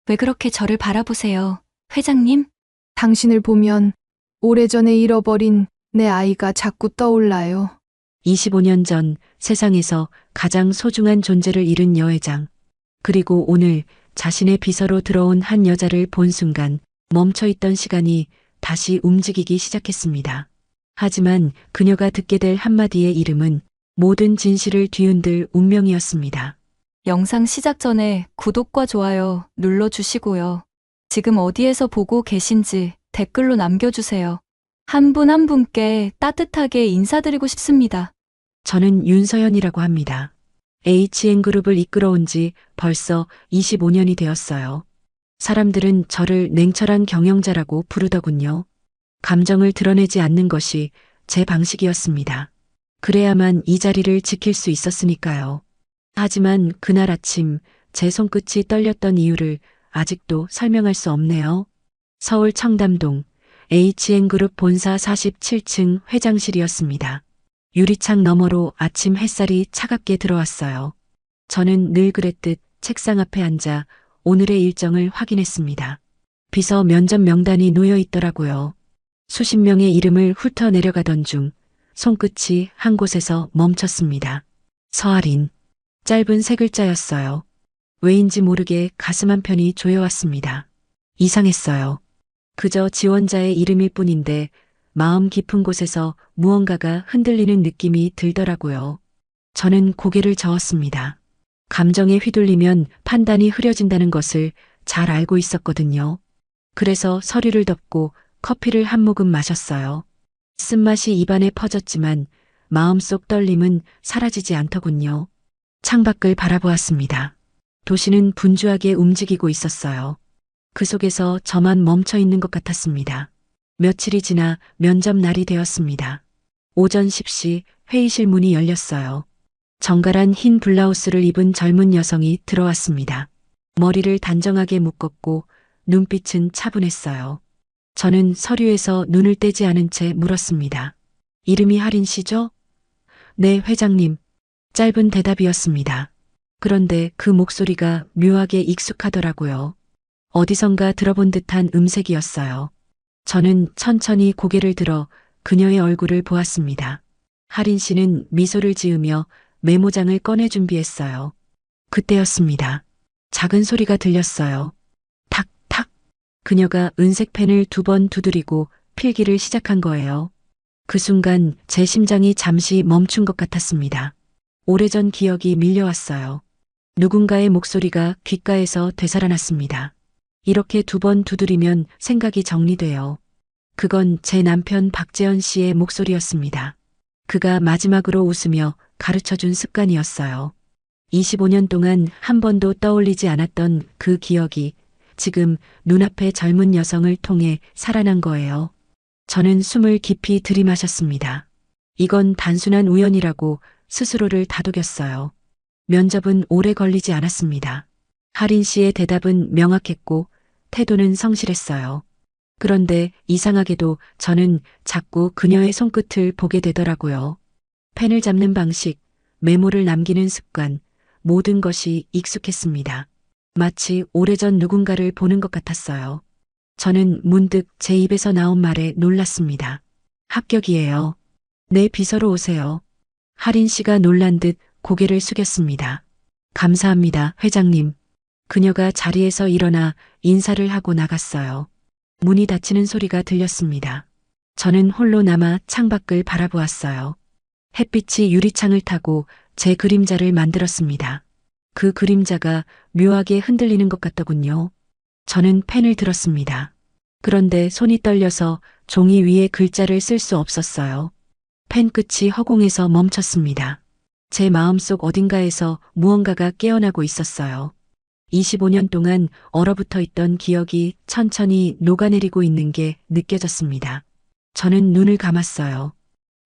왜 그렇게 저를 바라보세요, 회장님? 당신을 보면 오래전에 잃어버린 내 아이가 자꾸 떠올라요. 25년 전 세상에서 가장 소중한 존재를 잃은 여회장. 그리고 오늘 자신의 비서로 들어온 한 여자를 본 순간 멈춰있던 시간이 다시 움직이기 시작했습니다. 하지만 그녀가 듣게 될 한마디의 이름은 모든 진실을 뒤흔들 운명이었습니다. 영상 시작 전에 구독과 좋아요 눌러주시고요. 지금 어디에서 보고 계신지 댓글로 남겨주세요. 한 분 한 분께 따뜻하게 인사드리고 싶습니다. 저는 윤서연이라고 합니다. HN그룹을 이끌어온 지 벌써 25년이 되었어요. 사람들은 저를 냉철한 경영자라고 부르더군요. 감정을 드러내지 않는 것이 제 방식이었습니다. 그래야만 이 자리를 지킬 수 있었으니까요. 하지만 그날 아침 제 손끝이 떨렸던 이유를 아직도 설명할 수 없네요. 서울 청담동 HN그룹 본사 47층 회장실이었습니다. 유리창 너머로 아침 햇살이 차갑게 들어왔어요. 저는 늘 그랬듯 책상 앞에 앉아 오늘의 일정을 확인했습니다. 비서 면접 명단이 놓여 있더라고요. 수십 명의 이름을 훑어 내려가던 중 손끝이 한 곳에서 멈췄습니다. 서아린. 짧은 세 글자였어요. 왜인지 모르게 가슴 한편이 조여왔습니다. 이상했어요. 그저 지원자의 이름일 뿐인데 마음 깊은 곳에서 무언가가 흔들리는 느낌이 들더라고요. 저는 고개를 저었습니다. 감정에 휘둘리면 판단이 흐려진다는 것을 잘 알고 있었거든요. 그래서 서류를 덮고 커피를 한 모금 마셨어요. 쓴맛이 입안에 퍼졌지만 마음속 떨림은 사라지지 않더군요. 창밖을 바라보았습니다. 도시는 분주하게 움직이고 있었어요. 그 속에서 저만 멈춰 있는 것 같았습니다. 며칠이 지나 면접 날이 되었습니다. 오전 10시 회의실 문이 열렸어요. 정갈한 흰 블라우스를 입은 젊은 여성이 들어왔습니다. 머리를 단정하게 묶었고 눈빛은 차분했어요. 저는 서류에서 눈을 떼지 않은 채 물었습니다. 이름이 하린 씨죠? 네, 회장님. 짧은 대답이었습니다. 그런데 그 목소리가 묘하게 익숙하더라고요. 어디선가 들어본 듯한 음색이었어요. 저는 천천히 고개를 들어 그녀의 얼굴을 보았습니다. 하린 씨는 미소를 지으며 메모장을 꺼내 준비했어요. 그때였습니다. 작은 소리가 들렸어요. 탁탁. 그녀가 은색 펜을 2번 두드리고 필기를 시작한 거예요. 그 순간 제 심장이 잠시 멈춘 것 같았습니다. 오래전 기억이 밀려왔어요. 누군가의 목소리가 귓가에서 되살아났습니다. 이렇게 2번 두드리면 생각이 정리돼요. 그건 제 남편 박재현 씨의 목소리였습니다. 그가 마지막으로 웃으며 가르쳐준 습관이었어요. 25년 동안 한 번도 떠올리지 않았던 그 기억이 지금 눈앞의 젊은 여성을 통해 살아난 거예요. 저는 숨을 깊이 들이마셨습니다. 이건 단순한 우연이라고 스스로를 다독였어요. 면접은 오래 걸리지 않았습니다. 하린 씨의 대답은 명확했고 태도는 성실했어요. 그런데 이상하게도 저는 자꾸 그녀의 손끝을 보게 되더라고요. 펜을 잡는 방식, 메모를 남기는 습관, 모든 것이 익숙했습니다. 마치 오래전 누군가를 보는 것 같았어요. 저는 문득 제 입에서 나온 말에 놀랐습니다. 합격이에요. 내 비서로 오세요. 하린 씨가 놀란 듯 고개를 숙였습니다. 감사합니다, 회장님. 그녀가 자리에서 일어나 인사를 하고 나갔어요. 문이 닫히는 소리가 들렸습니다. 저는 홀로 남아 창밖을 바라보았어요. 햇빛이 유리창을 타고 제 그림자를 만들었습니다. 그 그림자가 묘하게 흔들리는 것 같더군요. 저는 펜을 들었습니다. 그런데 손이 떨려서 종이 위에 글자를 쓸 수 없었어요. 펜 끝이 허공에서 멈췄습니다. 제 마음속 어딘가에서 무언가가 깨어나고 있었어요. 25년 동안 얼어붙어 있던 기억이 천천히 녹아내리고 있는 게 느껴졌습니다. 저는 눈을 감았어요.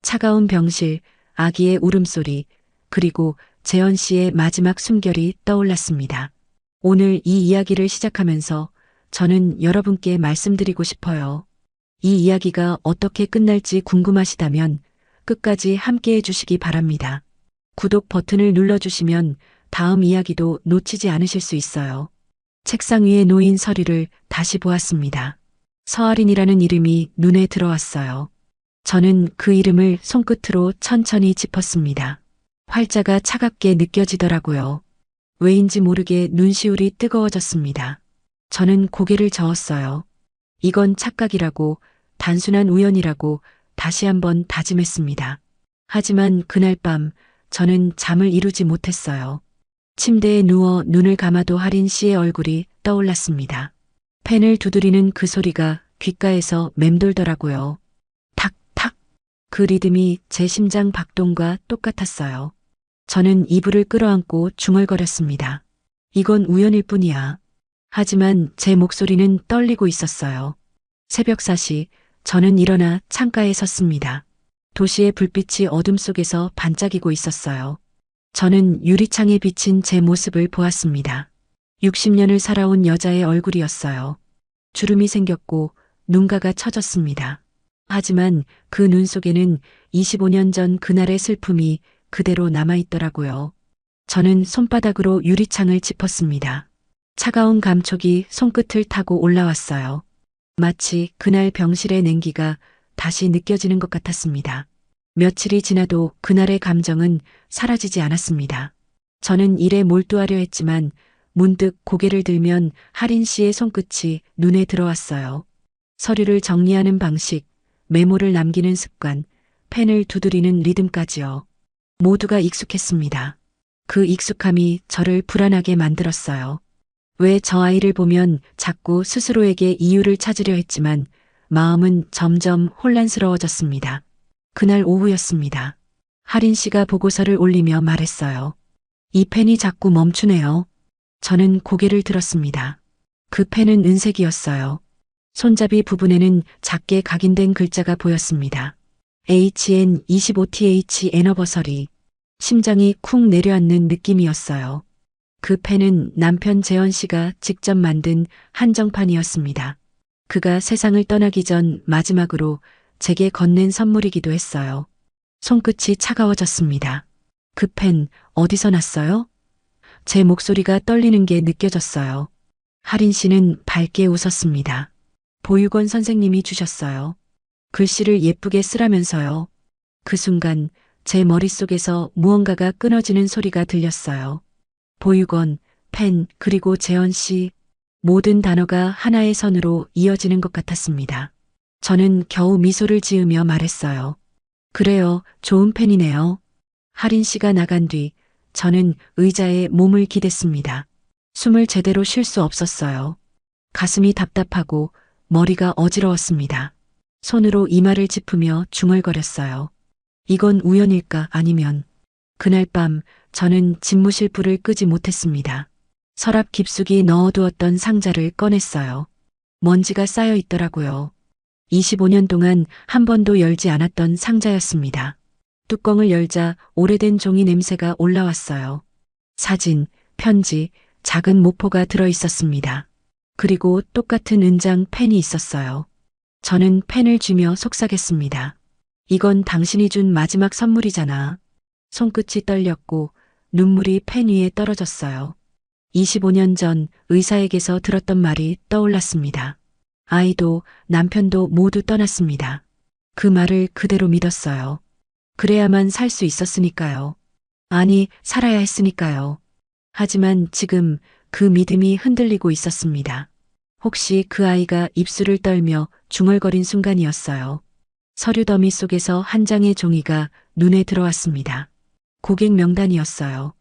차가운 병실, 아기의 울음소리, 그리고 재현 씨의 마지막 숨결이 떠올랐습니다. 오늘 이 이야기를 시작하면서 저는 여러분께 말씀드리고 싶어요. 이 이야기가 어떻게 끝날지 궁금하시다면 끝까지 함께 해주시기 바랍니다. 구독 버튼을 눌러주시면 다음 이야기도 놓치지 않으실 수 있어요. 책상 위에 놓인 서류를 다시 보았습니다. 서아린이라는 이름이 눈에 들어왔어요. 저는 그 이름을 손끝으로 천천히 짚었습니다. 활자가 차갑게 느껴지더라고요. 왜인지 모르게 눈시울이 뜨거워졌습니다. 저는 고개를 저었어요. 이건 착각이라고, 단순한 우연이라고 다시 한번 다짐했습니다. 하지만 그날 밤 저는 잠을 이루지 못했어요. 침대에 누워 눈을 감아도 하린 씨의 얼굴이 떠올랐습니다. 펜을 두드리는 그 소리가 귓가에서 맴돌더라고요. 탁탁. 그 리듬이 제 심장 박동과 똑같았어요. 저는 이불을 끌어안고 중얼거렸습니다. 이건 우연일 뿐이야. 하지만 제 목소리는 떨리고 있었어요. 새벽 4시 저는 일어나 창가에 섰습니다. 도시의 불빛이 어둠 속에서 반짝이고 있었어요. 저는 유리창에 비친 제 모습을 보았습니다. 60년을 살아온 여자의 얼굴이었어요. 주름이 생겼고 눈가가 처졌습니다. 하지만 그 눈 속에는 25년 전 그날의 슬픔이 그대로 남아있더라고요. 저는 손바닥으로 유리창을 짚었습니다. 차가운 감촉이 손끝을 타고 올라왔어요. 마치 그날 병실의 냉기가 다시 느껴지는 것 같았습니다. 며칠이 지나도 그날의 감정은 사라지지 않았습니다. 저는 일에 몰두하려 했지만 문득 고개를 들면 하린 씨의 손끝이 눈에 들어왔어요. 서류를 정리하는 방식, 메모를 남기는 습관, 펜을 두드리는 리듬까지요. 모두가 익숙했습니다. 그 익숙함이 저를 불안하게 만들었어요. 왜 저 아이를 보면 자꾸 스스로에게 이유를 찾으려 했지만 마음은 점점 혼란스러워졌습니다. 그날 오후였습니다. 하린 씨가 보고서를 올리며 말했어요. 이 펜이 자꾸 멈추네요. 저는 고개를 들었습니다. 그 펜은 은색이었어요. 손잡이 부분에는 작게 각인된 글자가 보였습니다. HN25TH 애너버서리. 심장이 쿵 내려앉는 느낌이었어요. 그 펜은 남편 재원 씨가 직접 만든 한정판이었습니다. 그가 세상을 떠나기 전 마지막으로 제게 건넨 선물이기도 했어요. 손끝이 차가워졌습니다. 그 펜 어디서 났어요? 제 목소리가 떨리는 게 느껴졌어요. 하린 씨는 밝게 웃었습니다. 보육원 선생님이 주셨어요. 글씨를 예쁘게 쓰라면서요. 그 순간 제 머릿속에서 무언가가 끊어지는 소리가 들렸어요. 보육원, 펜, 그리고 재원 씨. 모든 단어가 하나의 선으로 이어지는 것 같았습니다. 저는 겨우 미소를 지으며 말했어요. 그래요, 좋은 펜이네요. 하린 씨가 나간 뒤 저는 의자에 몸을 기댔습니다. 숨을 제대로 쉴 수 없었어요. 가슴이 답답하고 머리가 어지러웠습니다. 손으로 이마를 짚으며 중얼거렸어요. 이건 우연일까 아니면. 그날 밤 저는 집무실 불을 끄지 못했습니다. 서랍 깊숙이 넣어두었던 상자를 꺼냈어요. 먼지가 쌓여 있더라고요. 25년 동안 한 번도 열지 않았던 상자였습니다. 뚜껑을 열자 오래된 종이 냄새가 올라왔어요. 사진, 편지, 작은 모포가 들어 있었습니다. 그리고 똑같은 은장 펜이 있었어요. 저는 펜을 쥐며 속삭였습니다. 이건 당신이 준 마지막 선물이잖아. 손끝이 떨렸고 눈물이 펜 위에 떨어졌어요. 25년 전 의사에게서 들었던 말이 떠올랐습니다. 아이도 남편도 모두 떠났습니다. 그 말을 그대로 믿었어요. 그래야만 살 수 있었으니까요. 아니, 살아야 했으니까요. 하지만 지금 그 믿음이 흔들리고 있었습니다. 혹시 그 아이가 입술을 떨며 중얼거린 순간이었어요. 서류 더미 속에서 한 장의 종이가 눈에 들어왔습니다. 고객 명단이었어요.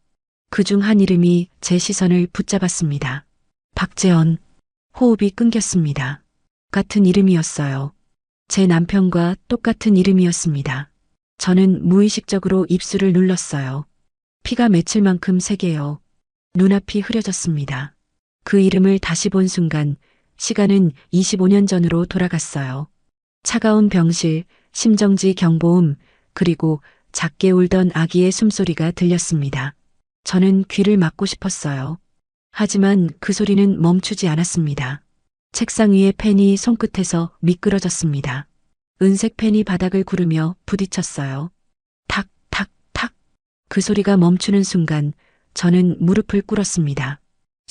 그중 한 이름이 제 시선을 붙잡았습니다. 박재원. 호흡이 끊겼습니다. 같은 이름이었어요. 제 남편과 똑같은 이름이었습니다. 저는 무의식적으로 입술을 눌렀어요. 피가 맺힐 만큼 세게요. 눈앞이 흐려졌습니다. 그 이름을 다시 본 순간 시간은 25년 전으로 돌아갔어요. 차가운 병실, 심정지 경보음, 그리고 작게 울던 아기의 숨소리가 들렸습니다. 저는 귀를 막고 싶었어요. 하지만 그 소리는 멈추지 않았습니다. 책상 위의 펜이 손끝에서 미끄러졌습니다. 은색 펜이 바닥을 구르며 부딪혔어요. 탁, 탁, 탁. 그 소리가 멈추는 순간 저는 무릎을 꿇었습니다.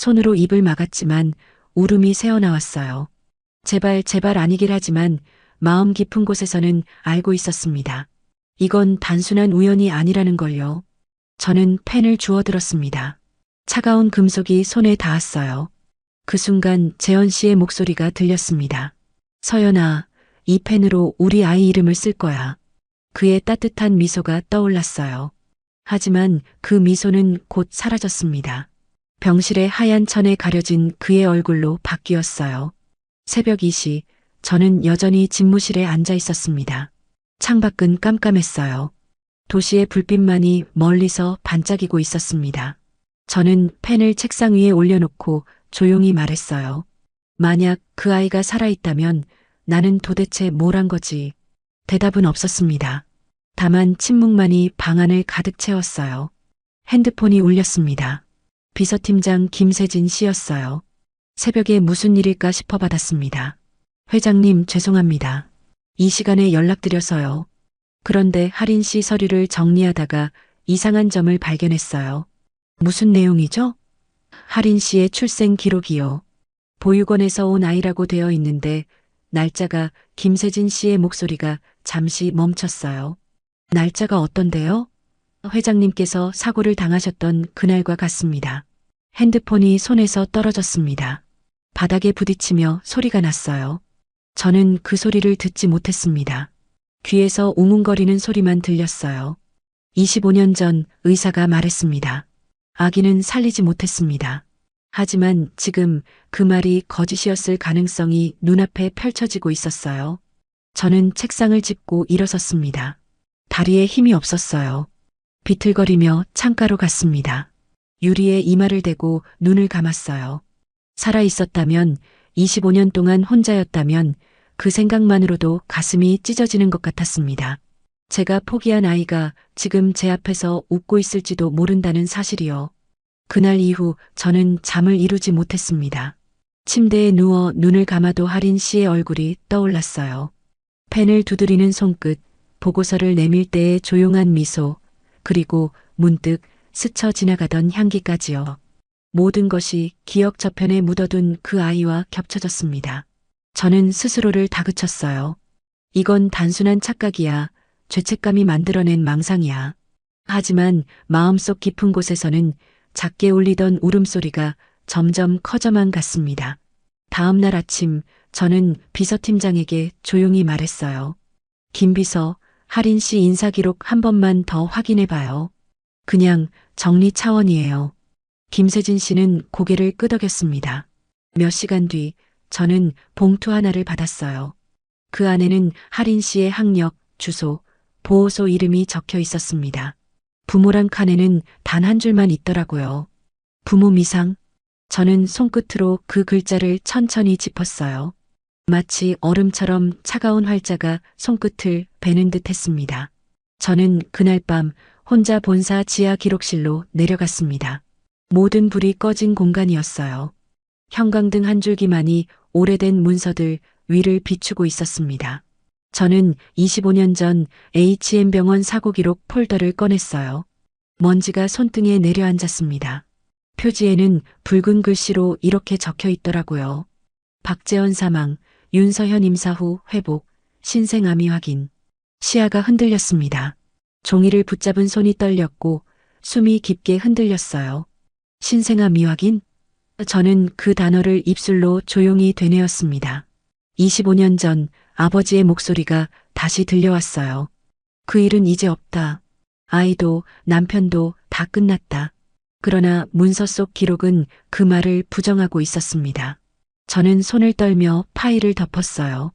손으로 입을 막았지만 울음이 새어나왔어요. 제발 제발 아니길 하지만 마음 깊은 곳에서는 알고 있었습니다. 이건 단순한 우연이 아니라는 걸요. 저는 펜을 주워들었습니다. 차가운 금속이 손에 닿았어요. 그 순간 재현 씨의 목소리가 들렸습니다. 서연아, 이 펜으로 우리 아이 이름을 쓸 거야. 그의 따뜻한 미소가 떠올랐어요. 하지만 그 미소는 곧 사라졌습니다. 병실의 하얀 천에 가려진 그의 얼굴로 바뀌었어요. 새벽 2시, 저는 여전히 집무실에 앉아 있었습니다. 창밖은 깜깜했어요. 도시의 불빛만이 멀리서 반짝이고 있었습니다. 저는 펜을 책상 위에 올려놓고 조용히 말했어요. 만약 그 아이가 살아있다면 나는 도대체 뭘 한 거지? 대답은 없었습니다. 다만 침묵만이 방 안을 가득 채웠어요. 핸드폰이 울렸습니다. 비서팀장 김세진 씨였어요. 새벽에 무슨 일일까 싶어 받았습니다. 회장님, 죄송합니다. 이 시간에 연락드려서요. 그런데 할인 씨 서류를 정리하다가 이상한 점을 발견했어요. 무슨 내용이죠? 할인 씨의 출생 기록이요. 보육원에서 온 아이라고 되어 있는데 날짜가 김세진 씨의 목소리가 잠시 멈췄어요. 날짜가 어떤데요? 회장님께서 사고를 당하셨던 그날과 같습니다. 핸드폰이 손에서 떨어졌습니다. 바닥에 부딪히며 소리가 났어요. 저는 그 소리를 듣지 못했습니다. 귀에서 웅웅거리는 소리만 들렸어요. 25년 전 의사가 말했습니다. 아기는 살리지 못했습니다. 하지만 지금 그 말이 거짓이었을 가능성이 눈앞에 펼쳐지고 있었어요. 저는 책상을 짚고 일어섰습니다. 다리에 힘이 없었어요. 비틀거리며 창가로 갔습니다. 유리에 이마를 대고 눈을 감았어요. 살아 있었다면, 25년 동안 혼자였다면 그 생각만으로도 가슴이 찢어지는 것 같았습니다. 제가 포기한 아이가 지금 제 앞에서 웃고 있을지도 모른다는 사실이요. 그날 이후 저는 잠을 이루지 못했습니다. 침대에 누워 눈을 감아도 할인 씨의 얼굴이 떠올랐어요. 펜을 두드리는 손끝, 보고서를 내밀 때의 조용한 미소, 그리고 문득 스쳐 지나가던 향기까지요. 모든 것이 기억 저편에 묻어둔 그 아이와 겹쳐졌습니다. 저는 스스로를 다그쳤어요. 이건 단순한 착각이야. 죄책감이 만들어낸 망상이야. 하지만 마음속 깊은 곳에서는 작게 울리던 울음소리가 점점 커져만 갔습니다. 다음 날 아침 저는 비서팀장에게 조용히 말했어요. 김 비서, 할인 씨 인사기록 한 번만 더 확인해 봐요. 그냥 정리 차원이에요. 김세진 씨는 고개를 끄덕였습니다. 몇 시간 뒤 저는 봉투 하나를 받았어요. 그 안에는 할인 씨의 학력, 주소, 보호소 이름이 적혀 있었습니다. 부모란 칸에는 단 한 줄만 있더라고요. 부모 미상. 저는 손끝으로 그 글자를 천천히 짚었어요. 마치 얼음처럼 차가운 활자가 손끝을 베는 듯 했습니다. 저는 그날 밤 혼자 본사 지하 기록실로 내려갔습니다. 모든 불이 꺼진 공간이었어요. 형광등 한 줄기만이 오래된 문서들 위를 비추고 있었습니다. 저는 25년 전 HM병원 사고 기록 폴더를 꺼냈어요. 먼지가 손등에 내려앉았습니다. 표지에는 붉은 글씨로 이렇게 적혀 있더라고요. 박재원 사망, 윤서현 임사 후 회복, 신생아미 확인. 시야가 흔들렸습니다. 종이를 붙잡은 손이 떨렸고 숨이 깊게 흔들렸어요. 신생아미 확인? 저는 그 단어를 입술로 조용히 되뇌었습니다. 25년 전 아버지의 목소리가 다시 들려왔어요. 그 일은 이제 없다. 아이도 남편도 다 끝났다. 그러나 문서 속 기록은 그 말을 부정하고 있었습니다. 저는 손을 떨며 파일을 덮었어요.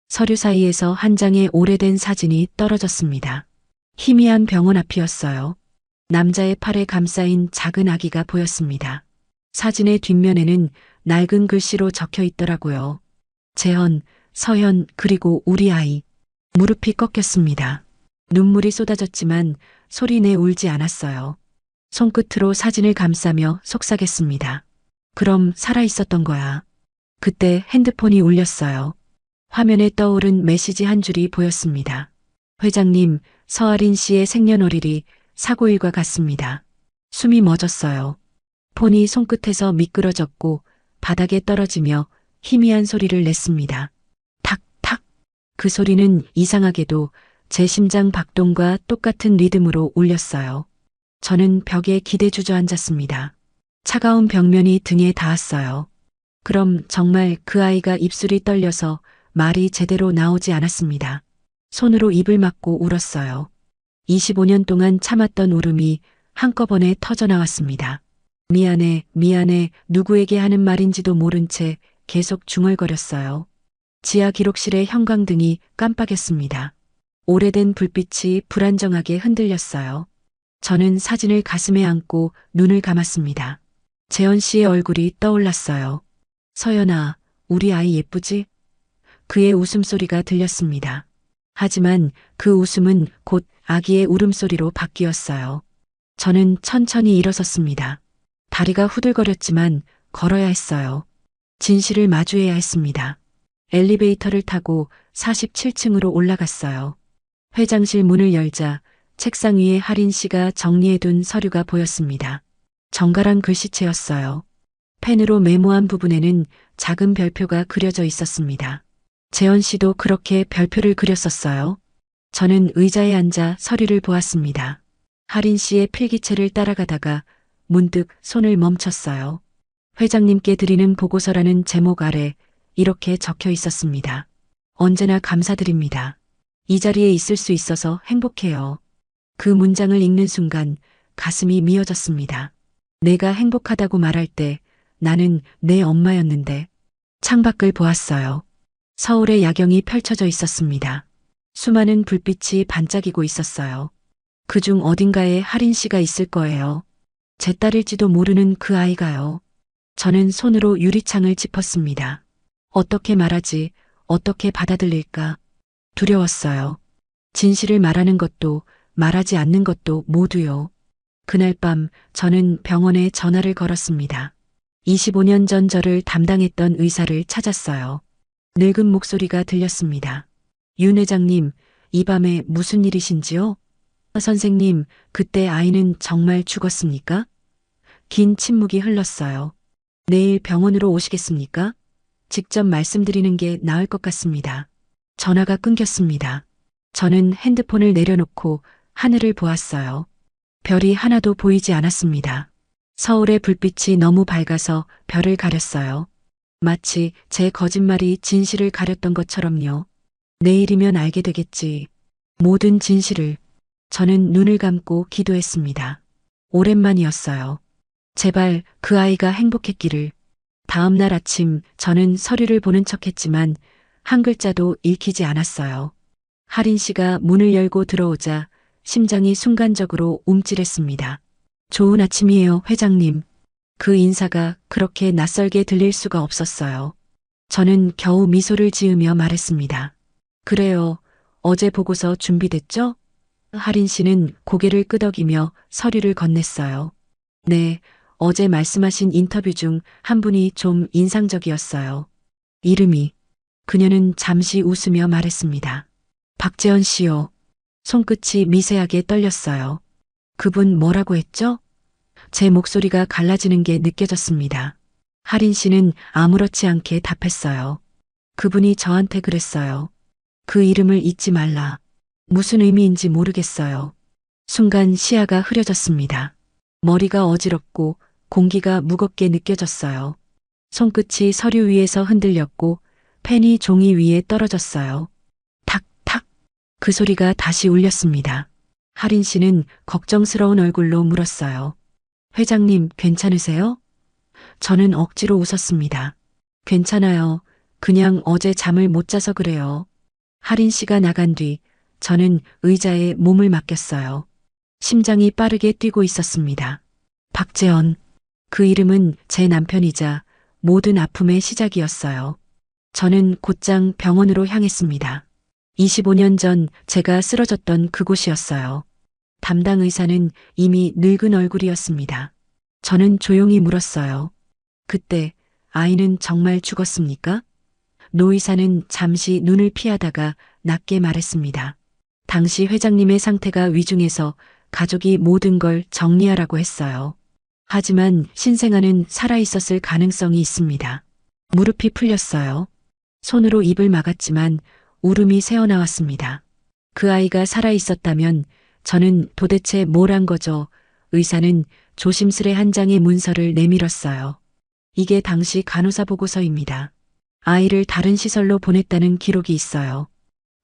서류 사이에서 한 장의 오래된 사진이 떨어졌습니다. 희미한 병원 앞이었어요. 남자의 팔에 감싸인 작은 아기가 보였습니다. 사진의 뒷면에는 낡은 글씨로 적혀 있더라고요. 재현, 서현, 그리고 우리 아이. 무릎이 꺾였습니다. 눈물이 쏟아졌지만 소리내 울지 않았어요. 손끝으로 사진을 감싸며 속삭였습니다. 그럼 살아있었던 거야. 그때 핸드폰이 울렸어요. 화면에 떠오른 메시지 한 줄이 보였습니다. 회장님, 서아린 씨의 생년월일이 사고일과 같습니다. 숨이 멎었어요. 폰이 손끝에서 미끄러졌고 바닥에 떨어지며 희미한 소리를 냈습니다. 탁탁. 그 소리는 이상하게도 제 심장 박동과 똑같은 리듬으로 울렸어요. 저는 벽에 기대 주저앉았습니다. 차가운 벽면이 등에 닿았어요. 그럼 정말 그 아이가 입술이 떨려서 말이 제대로 나오지 않았습니다. 손으로 입을 막고 울었어요. 25년 동안 참았던 울음이 한꺼번에 터져나왔습니다. 미안해, 미안해, 누구에게 하는 말인지도 모른 채 계속 중얼거렸어요. 지하 기록실의 형광등이 깜빡였습니다. 오래된 불빛이 불안정하게 흔들렸어요. 저는 사진을 가슴에 안고 눈을 감았습니다. 재현 씨의 얼굴이 떠올랐어요. 서연아, 우리 아이 예쁘지? 그의 웃음소리가 들렸습니다. 하지만 그 웃음은 곧 아기의 울음소리로 바뀌었어요. 저는 천천히 일어섰습니다. 다리가 후들거렸지만 걸어야 했어요. 진실을 마주해야 했습니다. 엘리베이터를 타고 47층으로 올라갔어요. 회장실 문을 열자 책상 위에 하린 씨가 정리해둔 서류가 보였습니다. 정갈한 글씨체였어요. 펜으로 메모한 부분에는 작은 별표가 그려져 있었습니다. 재현 씨도 그렇게 별표를 그렸었어요. 저는 의자에 앉아 서류를 보았습니다. 하린 씨의 필기체를 따라가다가 문득 손을 멈췄어요. 회장님께 드리는 보고서라는 제목 아래 이렇게 적혀 있었습니다. 언제나 감사드립니다. 이 자리에 있을 수 있어서 행복해요. 그 문장을 읽는 순간 가슴이 미어졌습니다. 내가 행복하다고 말할 때 나는 내 엄마였는데. 창밖을 보았어요. 서울의 야경이 펼쳐져 있었습니다. 수많은 불빛이 반짝이고 있었어요. 그중 어딘가에 하린 씨가 있을 거예요. 제 딸일지도 모르는 그 아이가요. 저는 손으로 유리창을 짚었습니다. 어떻게 말하지, 어떻게 받아들일까? 두려웠어요. 진실을 말하는 것도 말하지 않는 것도 모두요. 그날 밤 저는 병원에 전화를 걸었습니다. 25년 전 저를 담당했던 의사를 찾았어요. 늙은 목소리가 들렸습니다. 윤 회장님, 이 밤에 무슨 일이신지요? 선생님, 그때 아이는 정말 죽었습니까? 긴 침묵이 흘렀어요. 내일 병원으로 오시겠습니까? 직접 말씀드리는 게 나을 것 같습니다. 전화가 끊겼습니다. 저는 핸드폰을 내려놓고 하늘을 보았어요. 별이 하나도 보이지 않았습니다. 서울의 불빛이 너무 밝아서 별을 가렸어요. 마치 제 거짓말이 진실을 가렸던 것처럼요. 내일이면 알게 되겠지. 모든 진실을. 저는 눈을 감고 기도했습니다. 오랜만이었어요. 제발 그 아이가 행복했기를. 다음 날 아침 저는 서류를 보는 척했지만 한 글자도 읽히지 않았어요. 하린 씨가 문을 열고 들어오자 심장이 순간적으로 움찔했습니다. 좋은 아침이에요, 회장님. 그 인사가 그렇게 낯설게 들릴 수가 없었어요. 저는 겨우 미소를 지으며 말했습니다. 그래요. 어제 보고서 준비됐죠? 하린 씨는 고개를 끄덕이며 서류를 건넸어요. 네, 어제 말씀하신 인터뷰 중 한 분이 좀 인상적이었어요. 이름이. 그녀는 잠시 웃으며 말했습니다. 박재현 씨요. 손끝이 미세하게 떨렸어요. 그분 뭐라고 했죠? 제 목소리가 갈라지는 게 느껴졌습니다. 하린 씨는 아무렇지 않게 답했어요. 그분이 저한테 그랬어요. 그 이름을 잊지 말라. 무슨 의미인지 모르겠어요. 순간 시야가 흐려졌습니다. 머리가 어지럽고 공기가 무겁게 느껴졌어요. 손끝이 서류 위에서 흔들렸고 펜이 종이 위에 떨어졌어요. 탁탁. 그 소리가 다시 울렸습니다. 하린 씨는 걱정스러운 얼굴로 물었어요. 회장님, 괜찮으세요? 저는 억지로 웃었습니다. 괜찮아요. 그냥 어제 잠을 못 자서 그래요. 하린 씨가 나간 뒤 저는 의자에 몸을 맡겼어요. 심장이 빠르게 뛰고 있었습니다. 박재현. 그 이름은 제 남편이자 모든 아픔의 시작이었어요. 저는 곧장 병원으로 향했습니다. 25년 전 제가 쓰러졌던 그곳이었어요. 담당 의사는 이미 늙은 얼굴이었습니다. 저는 조용히 물었어요. 그때 아이는 정말 죽었습니까? 노 의사는 잠시 눈을 피하다가 낮게 말했습니다. 당시 회장님의 상태가 위중해서 가족이 모든 걸 정리하라고 했어요. 하지만 신생아는 살아있었을 가능성이 있습니다. 무릎이 풀렸어요. 손으로 입을 막았지만 울음이 새어나왔습니다. 그 아이가 살아있었다면 저는 도대체 뭘 한 거죠? 의사는 조심스레 한 장의 문서를 내밀었어요. 이게 당시 간호사 보고서입니다. 아이를 다른 시설로 보냈다는 기록이 있어요.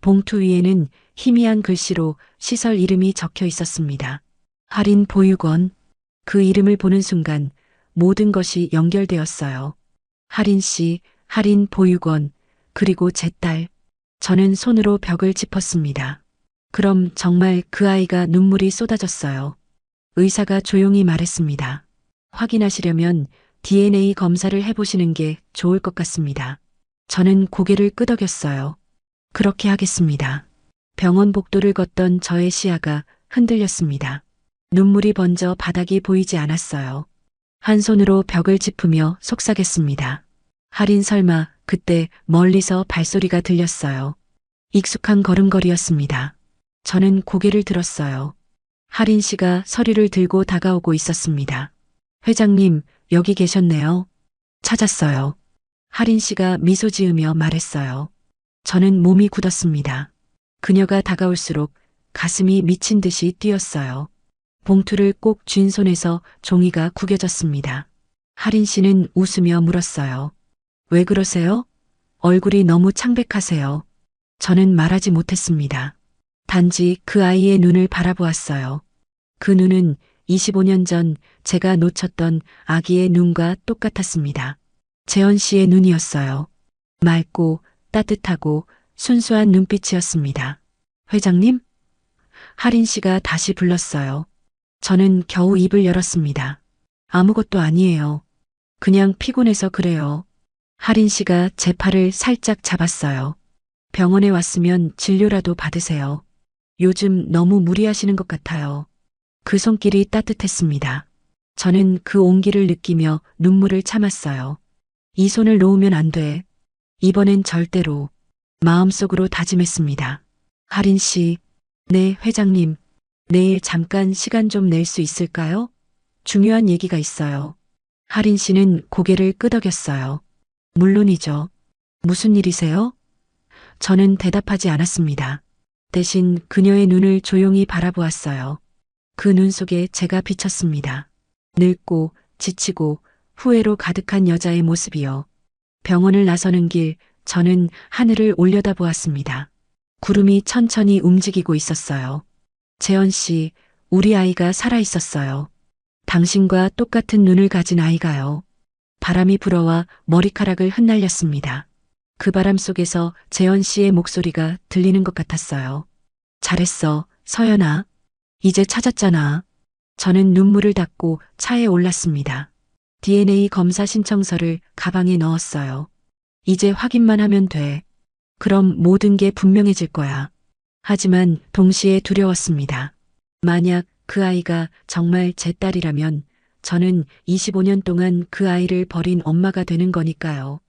봉투 위에는 희미한 글씨로 시설 이름이 적혀 있었습니다. 할인 보육원. 그 이름을 보는 순간 모든 것이 연결되었어요. 할인 씨, 할인 보육원, 그리고 제 딸. 저는 손으로 벽을 짚었습니다. 그럼 정말 그 아이가 눈물이 쏟아졌어요. 의사가 조용히 말했습니다. 확인하시려면 DNA 검사를 해보시는 게 좋을 것 같습니다. 저는 고개를 끄덕였어요. 그렇게 하겠습니다. 병원 복도를 걷던 저의 시야가 흔들렸습니다. 눈물이 번져 바닥이 보이지 않았어요. 한 손으로 벽을 짚으며 속삭였습니다. 할인 설마 그때 멀리서 발소리가 들렸어요. 익숙한 걸음걸이였습니다. 저는 고개를 들었어요. 할인 씨가 서류를 들고 다가오고 있었습니다. 회장님, 여기 계셨네요. 찾았어요. 할인 씨가 미소 지으며 말했어요. 저는 몸이 굳었습니다. 그녀가 다가올수록 가슴이 미친 듯이 뛰었어요. 봉투를 꼭 쥔 손에서 종이가 구겨졌습니다. 할인 씨는 웃으며 물었어요. 왜 그러세요? 얼굴이 너무 창백하세요. 저는 말하지 못했습니다. 단지 그 아이의 눈을 바라보았어요. 그 눈은 25년 전 제가 놓쳤던 아기의 눈과 똑같았습니다. 재현 씨의 눈이었어요. 맑고 따뜻하고 순수한 눈빛이었습니다. 회장님? 할인 씨가 다시 불렀어요. 저는 겨우 입을 열었습니다. 아무것도 아니에요. 그냥 피곤해서 그래요. 할인 씨가 제 팔을 살짝 잡았어요. 병원에 왔으면 진료라도 받으세요. 요즘 너무 무리하시는 것 같아요. 그 손길이 따뜻했습니다. 저는 그 온기를 느끼며 눈물을 참았어요. 이 손을 놓으면 안 돼. 이번엔 절대로. 마음속으로 다짐했습니다. 할인 씨, 네, 회장님. 내일 잠깐 시간 좀 낼 수 있을까요? 중요한 얘기가 있어요. 할인 씨는 고개를 끄덕였어요. 물론이죠. 무슨 일이세요? 저는 대답하지 않았습니다. 대신 그녀의 눈을 조용히 바라보았어요. 그 눈 속에 제가 비쳤습니다. 늙고 지치고 후회로 가득한 여자의 모습이요. 병원을 나서는 길, 저는 하늘을 올려다보았습니다. 구름이 천천히 움직이고 있었어요. 재현 씨, 우리 아이가 살아 있었어요. 당신과 똑같은 눈을 가진 아이가요. 바람이 불어와 머리카락을 흩날렸습니다. 그 바람 속에서 재현 씨의 목소리가 들리는 것 같았어요. 잘했어, 서연아. 이제 찾았잖아. 저는 눈물을 닦고 차에 올랐습니다. DNA 검사 신청서를 가방에 넣었어요. 이제 확인만 하면 돼. 그럼 모든 게 분명해질 거야. 하지만 동시에 두려웠습니다. 만약 그 아이가 정말 제 딸이라면 저는 25년 동안 그 아이를 버린 엄마가 되는 거니까요.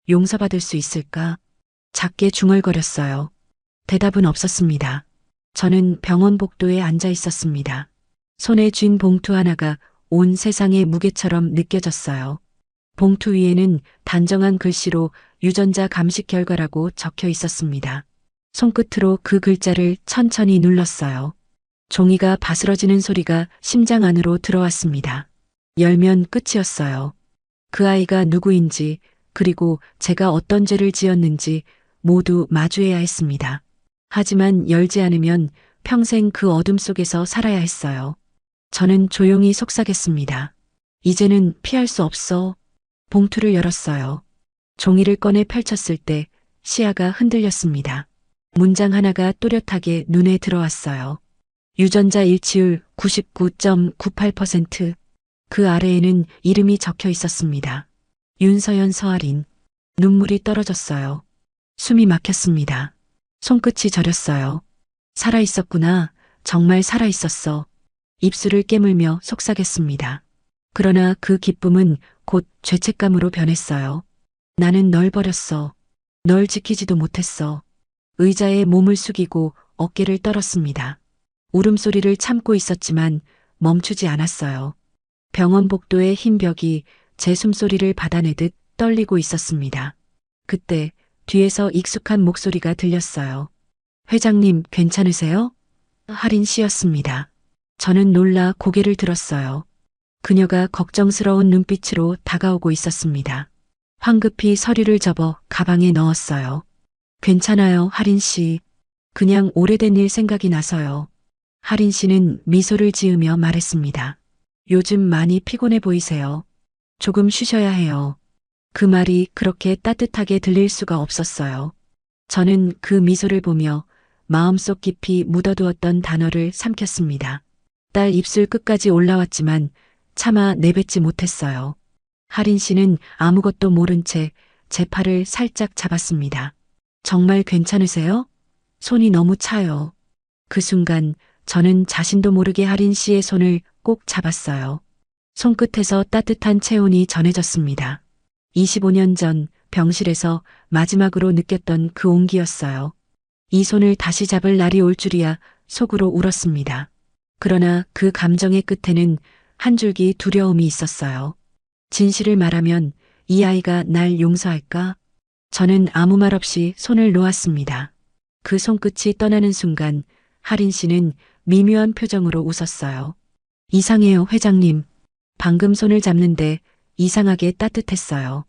용서받을 수 있을까? 작게 중얼거렸어요. 대답은 없었습니다. 저는 병원 복도에 앉아 있었습니다. 손에 쥔 봉투 하나가 온 세상의 무게처럼 느껴졌어요. 봉투 위에는 단정한 글씨로 유전자 감식 결과라고 적혀 있었습니다. 손끝으로 그 글자를 천천히 눌렀어요. 종이가 바스러지는 소리가 심장 안으로 들어왔습니다. 열면 끝이었어요. 그 아이가 누구인지, 그리고 제가 어떤 죄를 지었는지 모두 마주해야 했습니다. 하지만 열지 않으면 평생 그 어둠 속에서 살아야 했어요. 저는 조용히 속삭였습니다. 이제는 피할 수 없어. 봉투를 열었어요. 종이를 꺼내 펼쳤을 때 시야가 흔들렸습니다. 문장 하나가 또렷하게 눈에 들어왔어요. 유전자 일치율 99.98%. 그 아래에는 이름이 적혀 있었습니다. 윤서연 서할인. 눈물이 떨어졌어요. 숨이 막혔습니다. 손끝이 저렸어요. 살아있었구나. 정말 살아있었어. 입술을 깨물며 속삭였습니다. 그러나 그 기쁨은 곧 죄책감으로 변했어요. 나는 널 버렸어. 널 지키지도 못했어. 의자에 몸을 숙이고 어깨를 떨었습니다. 울음소리를 참고 있었지만 멈추지 않았어요. 병원 복도의 흰 벽이 제 숨소리를 받아내듯 떨리고 있었습니다. 그때 뒤에서 익숙한 목소리가 들렸어요. 회장님, 괜찮으세요? 할인 씨였습니다. 저는 놀라 고개를 들었어요. 그녀가 걱정스러운 눈빛으로 다가오고 있었습니다. 황급히 서류를 접어 가방에 넣었어요. 괜찮아요, 할인 씨. 그냥 오래된 일 생각이 나서요. 할인 씨는 미소를 지으며 말했습니다. 요즘 많이 피곤해 보이세요. 조금 쉬셔야 해요. 그 말이 그렇게 따뜻하게 들릴 수가 없었어요. 저는 그 미소를 보며 마음속 깊이 묻어두었던 단어를 삼켰습니다. 딸 입술 끝까지 올라왔지만 차마 내뱉지 못했어요. 할인 씨는 아무것도 모른 채 제 팔을 살짝 잡았습니다. 정말 괜찮으세요? 손이 너무 차요. 그 순간 저는 자신도 모르게 할인 씨의 손을 꼭 잡았어요. 손끝에서 따뜻한 체온이 전해졌습니다. 25년 전 병실에서 마지막으로 느꼈던 그 온기였어요. 이 손을 다시 잡을 날이 올 줄이야 속으로 울었습니다. 그러나 그 감정의 끝에는 한 줄기 두려움이 있었어요. 진실을 말하면 이 아이가 날 용서할까? 저는 아무 말 없이 손을 놓았습니다. 그 손끝이 떠나는 순간 할인 씨는 미묘한 표정으로 웃었어요. 이상해요, 회장님. 방금 손을 잡는데 이상하게 따뜻했어요.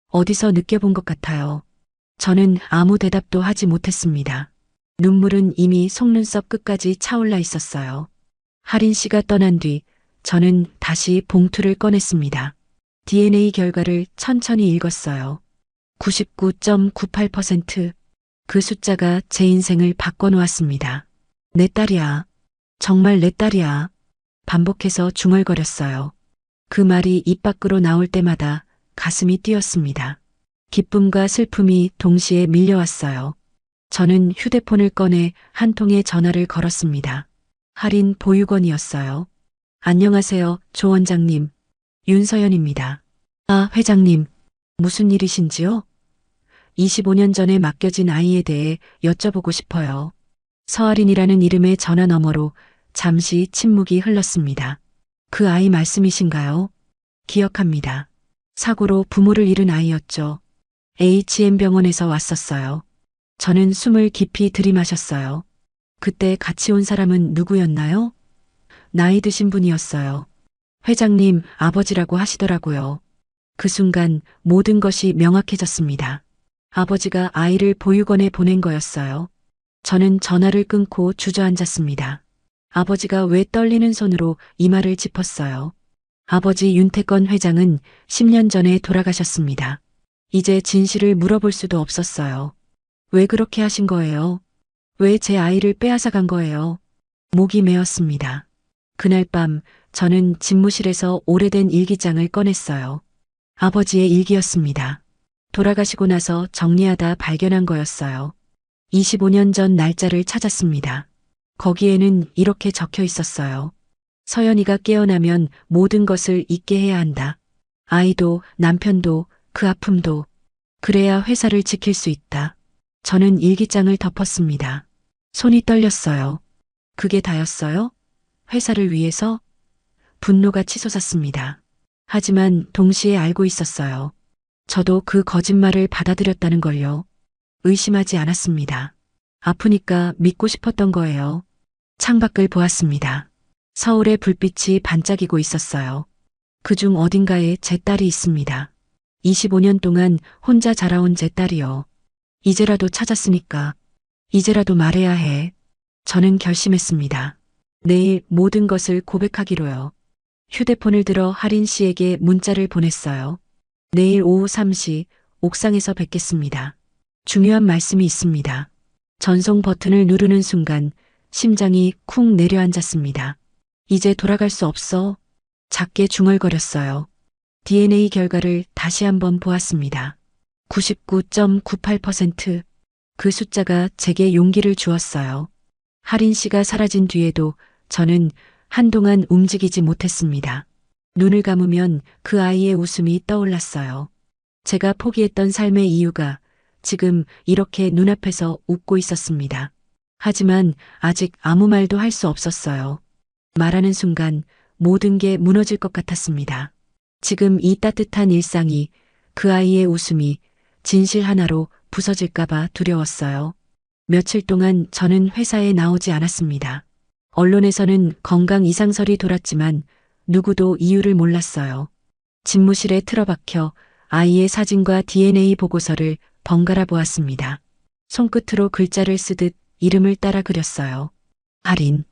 어디서 느껴본 것 같아요. 저는 아무 대답도 하지 못했습니다. 눈물은 이미 속눈썹 끝까지 차올라 있었어요. 할인 씨가 떠난 뒤 저는 다시 봉투를 꺼냈습니다. DNA 결과를 천천히 읽었어요. 99.98%. 그 숫자가 제 인생을 바꿔놓았습니다. 내 딸이야. 정말 내 딸이야. 반복해서 중얼거렸어요. 그 말이 입 밖으로 나올 때마다 가슴이 뛰었습니다. 기쁨과 슬픔이 동시에 밀려왔어요. 저는 휴대폰을 꺼내 한 통의 전화를 걸었습니다. 할인 보육원이었어요. 안녕하세요, 조 원장님. 윤서연입니다. 아, 회장님. 무슨 일이신지요? 25년 전에 맡겨진 아이에 대해 여쭤보고 싶어요. 서아린이라는 이름의 전화 너머로 잠시 침묵이 흘렀습니다. 그 아이 말씀이신가요? 기억합니다. 사고로 부모를 잃은 아이였죠. HM병원에서 왔었어요. 저는 숨을 깊이 들이마셨어요. 그때 같이 온 사람은 누구였나요? 나이 드신 분이었어요. 회장님, 아버지라고 하시더라고요. 그 순간 모든 것이 명확해졌습니다. 아버지가 아이를 보육원에 보낸 거였어요. 저는 전화를 끊고 주저앉았습니다. 아버지가 왜 떨리는 손으로 이마를 짚었어요. 아버지 윤태권 회장은 10년 전에 돌아가셨습니다. 이제 진실을 물어볼 수도 없었어요. 왜 그렇게 하신 거예요? 왜 제 아이를 빼앗아 간 거예요? 목이 메었습니다. 그날 밤 저는 집무실에서 오래된 일기장을 꺼냈어요. 아버지의 일기였습니다. 돌아가시고 나서 정리하다 발견한 거였어요. 25년 전 날짜를 찾았습니다. 거기에는 이렇게 적혀 있었어요. 서연이가 깨어나면 모든 것을 잊게 해야 한다. 아이도 남편도 그 아픔도. 그래야 회사를 지킬 수 있다. 저는 일기장을 덮었습니다. 손이 떨렸어요. 그게 다였어요? 회사를 위해서? 분노가 치솟았습니다. 하지만 동시에 알고 있었어요. 저도 그 거짓말을 받아들였다는 걸요. 의심하지 않았습니다. 아프니까 믿고 싶었던 거예요. 창밖을 보았습니다. 서울의 불빛이 반짝이고 있었어요. 그중 어딘가에 제 딸이 있습니다. 25년 동안 혼자 자라온 제 딸이요. 이제라도 찾았으니까. 이제라도 말해야 해. 저는 결심했습니다. 내일 모든 것을 고백하기로요. 휴대폰을 들어 할인 씨에게 문자를 보냈어요. 내일 오후 3시 옥상에서 뵙겠습니다. 중요한 말씀이 있습니다. 전송 버튼을 누르는 순간 심장이 쿵 내려앉았습니다. 이제 돌아갈 수 없어. 작게 중얼거렸어요. DNA 결과를 다시 한번 보았습니다. 99.98%. 그 숫자가 제게 용기를 주었어요. 할인 씨가 사라진 뒤에도 저는 한동안 움직이지 못했습니다. 눈을 감으면 그 아이의 웃음이 떠올랐어요. 제가 포기했던 삶의 이유가 지금 이렇게 눈앞에서 웃고 있었습니다. 하지만 아직 아무 말도 할 수 없었어요. 말하는 순간 모든 게 무너질 것 같았습니다. 지금 이 따뜻한 일상이, 그 아이의 웃음이 진실 하나로 부서질까봐 두려웠어요. 며칠 동안 저는 회사에 나오지 않았습니다. 언론에서는 건강 이상설이 돌았지만 누구도 이유를 몰랐어요. 집무실에 틀어박혀 아이의 사진과 DNA 보고서를 번갈아 보았습니다. 손끝으로 글자를 쓰듯 이름을 따라 그렸어요. 할인.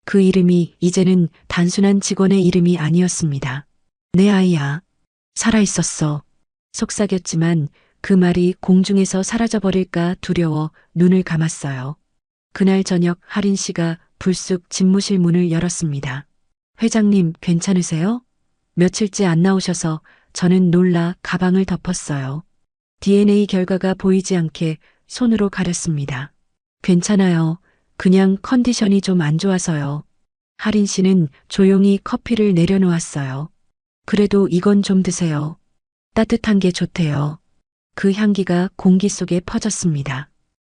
그 이름이 이제는 단순한 직원의 이름이 아니었습니다. 내 아이야. 살아있었어. 속삭였지만 그 말이 공중에서 사라져버릴까 두려워 눈을 감았어요. 그날 저녁 할인 씨가 불쑥 집무실 문을 열었습니다. 회장님, 괜찮으세요? 며칠째 안 나오셔서 저는 놀라 가방을 덮었어요. DNA 결과가 보이지 않게 손으로 가렸습니다. 괜찮아요. 그냥 컨디션이 좀 안 좋아서요. 할인 씨는 조용히 커피를 내려놓았어요. 그래도 이건 좀 드세요. 따뜻한 게 좋대요. 그 향기가 공기 속에 퍼졌습니다.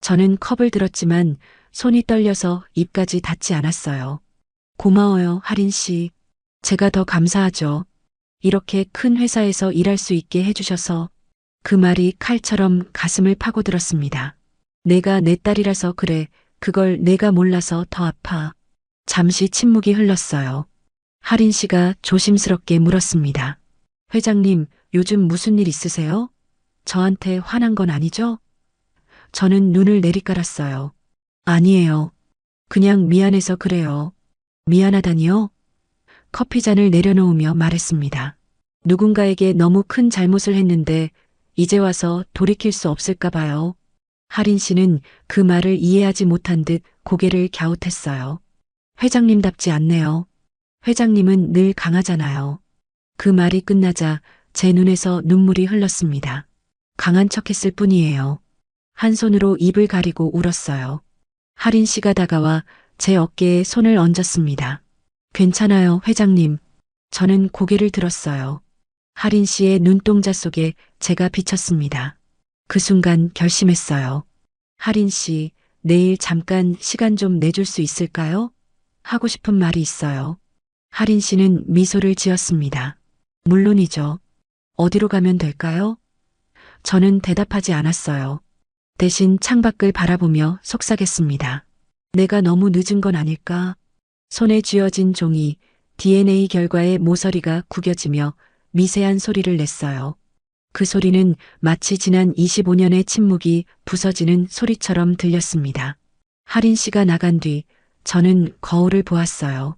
저는 컵을 들었지만 손이 떨려서 입까지 닿지 않았어요. 고마워요, 할인 씨. 제가 더 감사하죠. 이렇게 큰 회사에서 일할 수 있게 해주셔서. 그 말이 칼처럼 가슴을 파고들었습니다. 내가 내 딸이라서 그래. 그걸 내가 몰라서 더 아파. 잠시 침묵이 흘렀어요. 할인 씨가 조심스럽게 물었습니다. 회장님, 요즘 무슨 일 있으세요? 저한테 화난 건 아니죠? 저는 눈을 내리깔았어요. 아니에요. 그냥 미안해서 그래요. 미안하다니요? 커피잔을 내려놓으며 말했습니다. 누군가에게 너무 큰 잘못을 했는데 이제 와서 돌이킬 수 없을까 봐요. 할인 씨는 그 말을 이해하지 못한 듯 고개를 갸웃했어요. 회장님답지 않네요. 회장님은 늘 강하잖아요. 그 말이 끝나자 제 눈에서 눈물이 흘렀습니다. 강한 척했을 뿐이에요. 한 손으로 입을 가리고 울었어요. 할인 씨가 다가와 제 어깨에 손을 얹었습니다. 괜찮아요, 회장님. 저는 고개를 들었어요. 할인 씨의 눈동자 속에 제가 비쳤습니다. 그 순간 결심했어요. 할인 씨, 내일 잠깐 시간 좀 내줄 수 있을까요? 하고 싶은 말이 있어요. 할인 씨는 미소를 지었습니다. 물론이죠. 어디로 가면 될까요? 저는 대답하지 않았어요. 대신 창밖을 바라보며 속삭였습니다. 내가 너무 늦은 건 아닐까? 손에 쥐어진 종이, DNA 결과의 모서리가 구겨지며 미세한 소리를 냈어요. 그 소리는 마치 지난 25년의 침묵이 부서지는 소리처럼 들렸습니다. 할인 씨가 나간 뒤 저는 거울을 보았어요.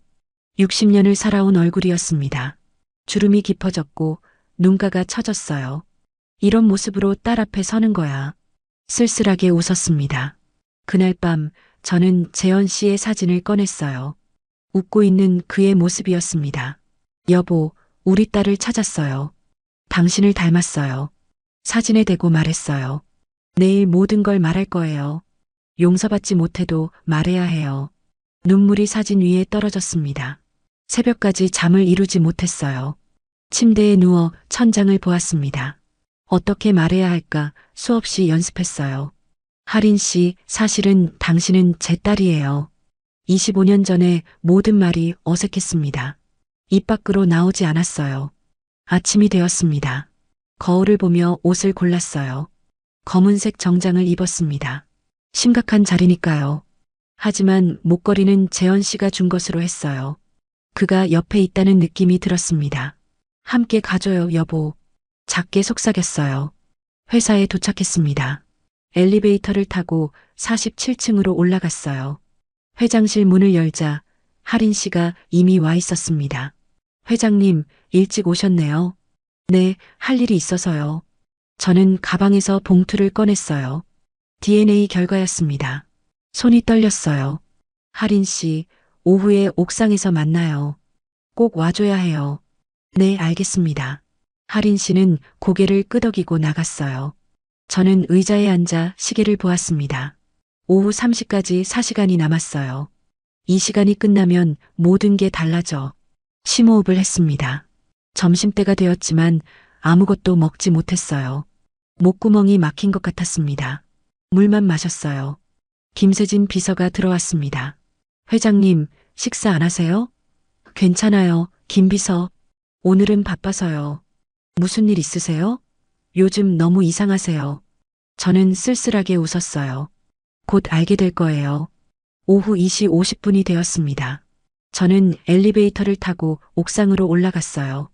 60년을 살아온 얼굴이었습니다. 주름이 깊어졌고 눈가가 처졌어요. 이런 모습으로 딸 앞에 서는 거야. 쓸쓸하게 웃었습니다. 그날 밤 저는 재현 씨의 사진을 꺼냈어요. 웃고 있는 그의 모습이었습니다. 여보, 우리 딸을 찾았어요. 당신을 닮았어요. 사진에 대고 말했어요. 내일 모든 걸 말할 거예요. 용서받지 못해도 말해야 해요. 눈물이 사진 위에 떨어졌습니다. 새벽까지 잠을 이루지 못했어요. 침대에 누워 천장을 보았습니다. 어떻게 말해야 할까 수없이 연습했어요. 할인 씨, 사실은 당신은 제 딸이에요. 25년 전에 모든 말이 어색했습니다. 입 밖으로 나오지 않았어요. 아침이 되었습니다. 거울을 보며 옷을 골랐어요. 검은색 정장을 입었습니다. 심각한 자리니까요. 하지만 목걸이는 재현 씨가 준 것으로 했어요. 그가 옆에 있다는 느낌이 들었습니다. 함께 가줘요, 여보. 작게 속삭였어요. 회사에 도착했습니다. 엘리베이터를 타고 47층으로 올라갔어요. 회장실 문을 열자 할인 씨가 이미 와 있었습니다. 회장님, 일찍 오셨네요. 네, 할 일이 있어서요. 저는 가방에서 봉투를 꺼냈어요. DNA 결과였습니다. 손이 떨렸어요. 할인 씨, 오후에 옥상에서 만나요. 꼭 와줘야 해요. 네, 알겠습니다. 할인 씨는 고개를 끄덕이고 나갔어요. 저는 의자에 앉아 시계를 보았습니다. 오후 3시까지 4시간이 남았어요. 이 시간이 끝나면 모든 게 달라져. 심호흡을 했습니다. 점심때가 되었지만 아무것도 먹지 못했어요. 목구멍이 막힌 것 같았습니다. 물만 마셨어요. 김세진 비서가 들어왔습니다. 회장님, 식사 안 하세요? 괜찮아요. 김비서, 오늘은 바빠서요. 무슨 일 있으세요? 요즘 너무 이상하세요. 저는 쓸쓸하게 웃었어요. 곧 알게 될 거예요. 오후 2시 50분이 되었습니다. 저는 엘리베이터를 타고 옥상으로 올라갔어요.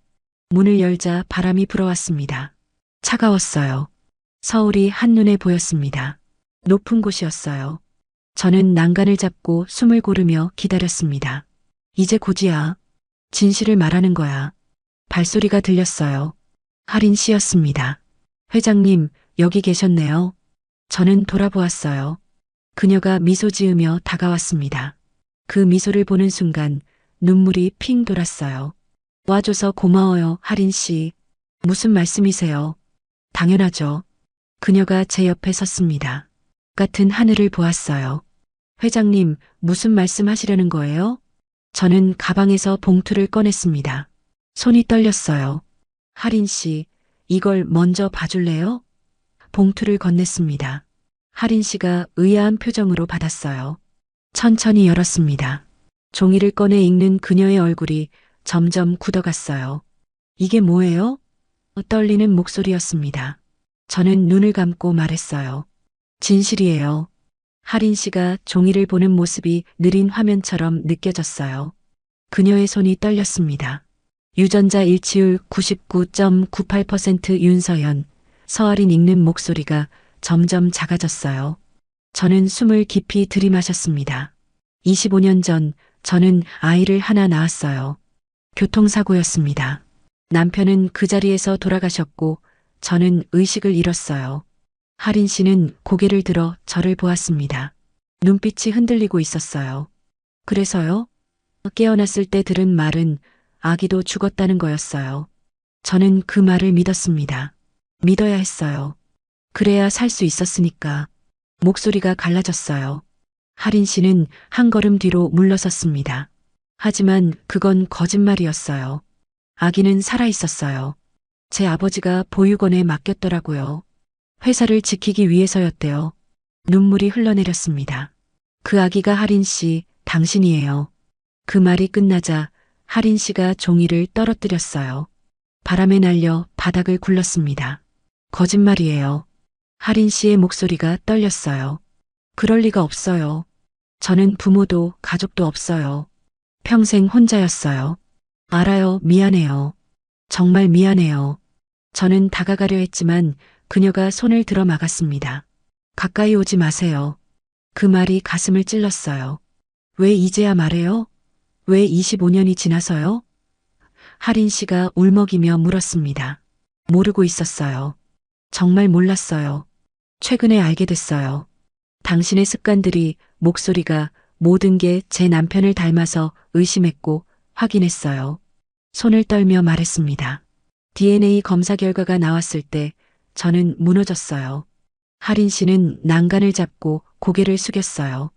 문을 열자 바람이 불어왔습니다. 차가웠어요. 서울이 한눈에 보였습니다. 높은 곳이었어요. 저는 난간을 잡고 숨을 고르며 기다렸습니다. 이제 곧이야. 진실을 말하는 거야. 발소리가 들렸어요. 할인 씨였습니다. 회장님, 여기 계셨네요. 저는 돌아보았어요. 그녀가 미소 지으며 다가왔습니다. 그 미소를 보는 순간 눈물이 핑 돌았어요. 와줘서 고마워요, 할인 씨. 무슨 말씀이세요? 당연하죠. 그녀가 제 옆에 섰습니다. 같은 하늘을 보았어요. 회장님, 무슨 말씀 하시려는 거예요? 저는 가방에서 봉투를 꺼냈습니다. 손이 떨렸어요. 할인 씨, 이걸 먼저 봐줄래요? 봉투를 건넸습니다. 할인 씨가 의아한 표정으로 받았어요. 천천히 열었습니다. 종이를 꺼내 읽는 그녀의 얼굴이 점점 굳어갔어요. 이게 뭐예요? 떨리는 목소리였습니다. 저는 눈을 감고 말했어요. 진실이에요. 할인 씨가 종이를 보는 모습이 느린 화면처럼 느껴졌어요. 그녀의 손이 떨렸습니다. 유전자 일치율 99.98% 윤서연, 서할인 읽는 목소리가 점점 작아졌어요. 저는 숨을 깊이 들이마셨습니다. 25년 전 저는 아이를 하나 낳았어요. 교통사고였습니다. 남편은 그 자리에서 돌아가셨고 저는 의식을 잃었어요. 할인 씨는 고개를 들어 저를 보았습니다. 눈빛이 흔들리고 있었어요. 그래서요? 깨어났을 때 들은 말은 아기도 죽었다는 거였어요. 저는 그 말을 믿었습니다. 믿어야 했어요. 그래야 살 수 있었으니까. 목소리가 갈라졌어요. 할인 씨는 한 걸음 뒤로 물러섰습니다. 하지만 그건 거짓말이었어요. 아기는 살아 있었어요. 제 아버지가 보육원에 맡겼더라고요. 회사를 지키기 위해서였대요. 눈물이 흘러내렸습니다. 그 아기가 할인 씨, 당신이에요. 그 말이 끝나자 할인 씨가 종이를 떨어뜨렸어요. 바람에 날려 바닥을 굴렀습니다. 거짓말이에요. 할인 씨의 목소리가 떨렸어요. 그럴 리가 없어요. 저는 부모도 가족도 없어요. 평생 혼자였어요. 알아요, 미안해요. 정말 미안해요. 저는 다가가려 했지만 그녀가 손을 들어 막았습니다. 가까이 오지 마세요. 그 말이 가슴을 찔렀어요. 왜 이제야 말해요? 왜 25년이 지나서요? 할인 씨가 울먹이며 물었습니다. 모르고 있었어요. 정말 몰랐어요. 최근에 알게 됐어요. 당신의 습관들이, 목소리가, 모든 게 제 남편을 닮아서 의심했고 확인했어요. 손을 떨며 말했습니다. DNA 검사 결과가 나왔을 때 저는 무너졌어요. 할인 씨는 난간을 잡고 고개를 숙였어요.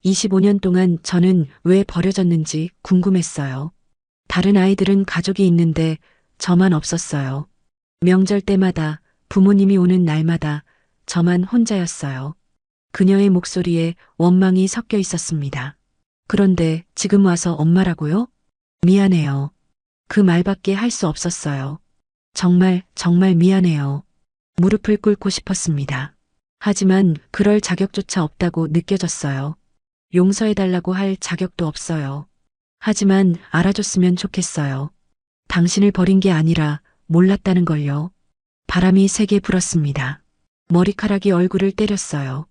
25년 동안 저는 왜 버려졌는지 궁금했어요. 다른 아이들은 가족이 있는데 저만 없었어요. 명절 때마다, 부모님이 오는 날마다 저만 혼자였어요. 그녀의 목소리에 원망이 섞여 있었습니다. 그런데 지금 와서 엄마라고요? 미안해요. 그 말밖에 할 수 없었어요. 정말 미안해요. 무릎을 꿇고 싶었습니다. 하지만 그럴 자격조차 없다고 느껴졌어요. 용서해달라고 할 자격도 없어요. 하지만 알아줬으면 좋겠어요. 당신을 버린 게 아니라 몰랐다는 걸요. 바람이 세게 불었습니다. 머리카락이 얼굴을 때렸어요.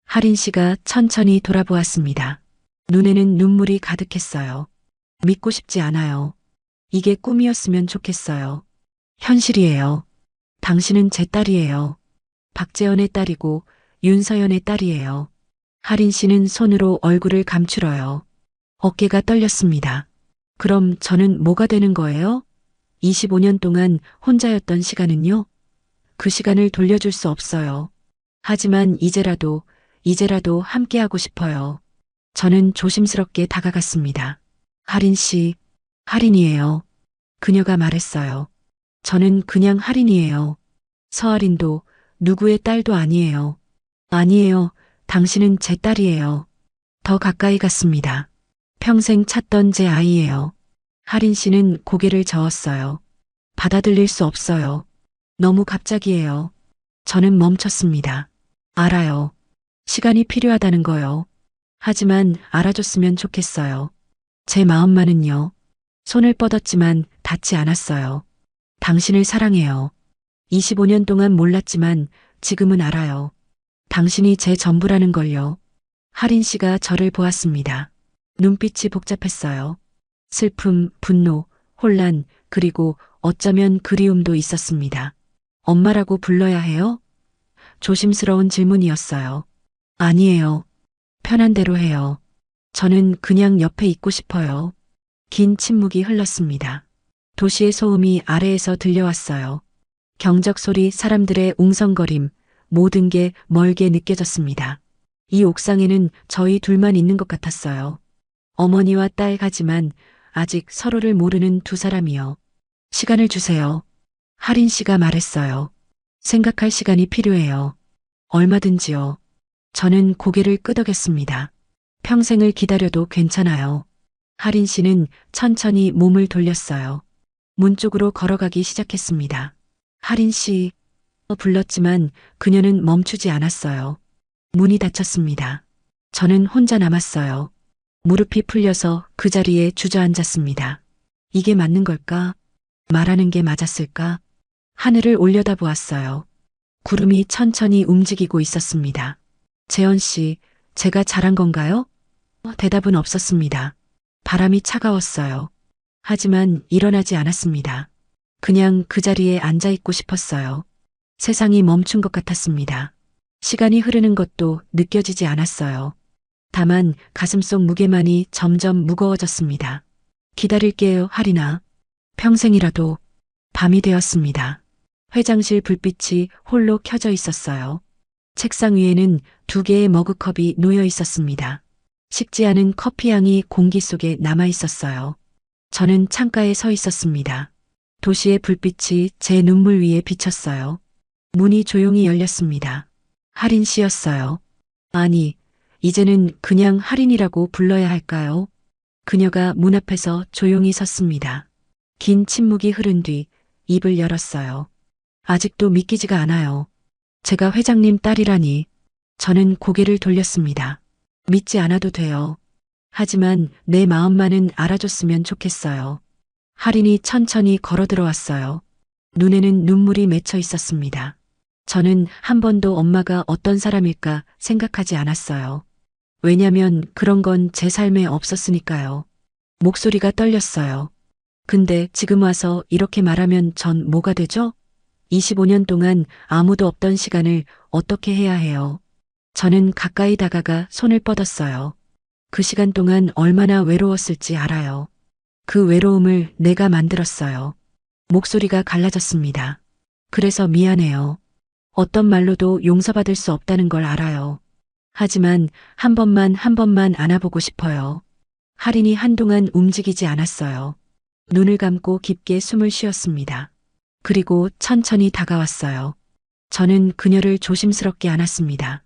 할인 씨가 천천히 돌아보았습니다. 눈에는 눈물이 가득했어요. 믿고 싶지 않아요. 이게 꿈이었으면 좋겠어요. 현실이에요. 당신은 제 딸이에요. 박재현의 딸이고 윤서연의 딸이에요. 할인 씨는 손으로 얼굴을 감추러요. 어깨가 떨렸습니다. 그럼 저는 뭐가 되는 거예요? 25년 동안 혼자였던 시간은요? 그 시간을 돌려줄 수 없어요. 하지만 이제라도 함께하고 싶어요. 저는 조심스럽게 다가갔습니다. 할인 씨, 할인이에요. 그녀가 말했어요. 저는 그냥 할인이에요. 서할인도 누구의 딸도 아니에요. 아니에요. 당신은 제 딸이에요. 더 가까이 갔습니다. 평생 찾던 제 아이예요. 할인 씨는 고개를 저었어요. 받아들일 수 없어요. 너무 갑자기예요. 저는 멈췄습니다. 알아요. 시간이 필요하다는 거요. 하지만 알아줬으면 좋겠어요. 제 마음만은요. 손을 뻗었지만 닿지 않았어요. 당신을 사랑해요. 25년 동안 몰랐지만 지금은 알아요. 당신이 제 전부라는 걸요. 할인 씨가 저를 보았습니다. 눈빛이 복잡했어요. 슬픔, 분노, 혼란, 그리고 어쩌면 그리움도 있었습니다. 엄마라고 불러야 해요? 조심스러운 질문이었어요. 아니에요. 편한 대로 해요. 저는 그냥 옆에 있고 싶어요. 긴 침묵이 흘렀습니다. 도시의 소음이 아래에서 들려왔어요. 경적 소리, 사람들의 웅성거림, 모든 게 멀게 느껴졌습니다. 이 옥상에는 저희 둘만 있는 것 같았어요. 어머니와 딸 가지만 아직 서로를 모르는 두 사람이요. 시간을 주세요. 할인 씨가 말했어요. 생각할 시간이 필요해요. 얼마든지요. 저는 고개를 끄덕였습니다. 평생을 기다려도 괜찮아요. 할인 씨는 천천히 몸을 돌렸어요. 문 쪽으로 걸어가기 시작했습니다. 할인 씨, 불렀지만 그녀는 멈추지 않았어요. 문이 닫혔습니다. 저는 혼자 남았어요. 무릎이 풀려서 그 자리에 주저앉았습니다. 이게 맞는 걸까? 말하는 게 맞았을까? 하늘을 올려다보았어요. 구름이 천천히 움직이고 있었습니다. 재원 씨, 제가 잘한 건가요? 대답은 없었습니다. 바람이 차가웠어요. 하지만 일어나지 않았습니다. 그냥 그 자리에 앉아 있고 싶었어요. 세상이 멈춘 것 같았습니다. 시간이 흐르는 것도 느껴지지 않았어요. 다만 가슴속 무게만이 점점 무거워졌습니다. 기다릴게요, 할인아. 평생이라도. 밤이 되었습니다. 회장실 불빛이 홀로 켜져 있었어요. 책상 위에는 2개의 머그컵이 놓여 있었습니다. 식지 않은 커피향이 공기 속에 남아 있었어요. 저는 창가에 서 있었습니다. 도시의 불빛이 제 눈물 위에 비쳤어요. 문이 조용히 열렸습니다. 할인 씨였어요. 아니, 이제는 그냥 할인이라고 불러야 할까요? 그녀가 문 앞에서 조용히 섰습니다. 긴 침묵이 흐른 뒤 입을 열었어요. 아직도 믿기지가 않아요. 제가 회장님 딸이라니. 저는 고개를 돌렸습니다. 믿지 않아도 돼요. 하지만 내 마음만은 알아줬으면 좋겠어요. 할인이 천천히 걸어 들어왔어요. 눈에는 눈물이 맺혀 있었습니다. 저는 한 번도 엄마가 어떤 사람일까 생각하지 않았어요. 왜냐면 그런 건 제 삶에 없었으니까요. 목소리가 떨렸어요. 근데 지금 와서 이렇게 말하면 전 뭐가 되죠? 25년 동안 아무도 없던 시간을 어떻게 해야 해요? 저는 가까이 다가가 손을 뻗었어요. 그 시간 동안 얼마나 외로웠을지 알아요. 그 외로움을 내가 만들었어요. 목소리가 갈라졌습니다. 그래서 미안해요. 어떤 말로도 용서받을 수 없다는 걸 알아요. 하지만 한 번만 안아보고 싶어요. 할인이 한동안 움직이지 않았어요. 눈을 감고 깊게 숨을 쉬었습니다. 그리고 천천히 다가왔어요. 저는 그녀를 조심스럽게 안았습니다.